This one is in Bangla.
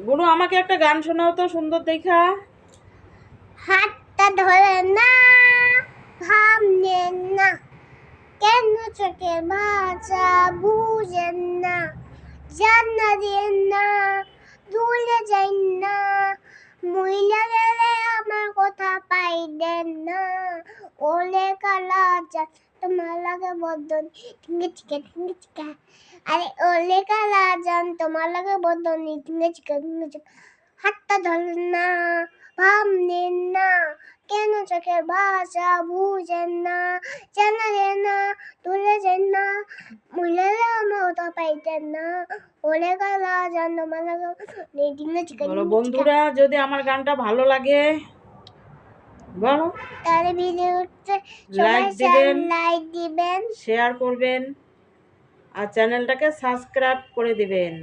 গুরু আমাকে একটা গান শোনাও তো সুন্দর দেখা। হাতটা ধরে না, ভাবলেন না, কেন চোখের ভাষা বুঝেন না, জান্না দিয়েন না, ভুলে যাই না, মহিলা গেলে আমার কথা পাইলেন না, ওলে কালা যা তোমার লাগে বদন টিঙ্গে চিকা টিঙ্গে চিকা, আরে ওলে কালা যান তোমার লাগে বদন টিঙ্গে চিকা টিঙ্গে চিকা। হাতটা ধরেন না, ভাবলেন না, কেন চোখের ভাষা বুঝেন না, জানালেন না, তুলে যান না, মুলের মতো পাইতেন না, ওলে গলা জান তোমার বলো বন্ধুরা, যদি আমার গানটা ভালো লাগে বলো তাহলে ভিডিওতে লাইক দিবেন, লাইক দিবেন, শেয়ার করবেন আর চ্যানেলটাকে সাবস্ক্রাইব করে দিবেন।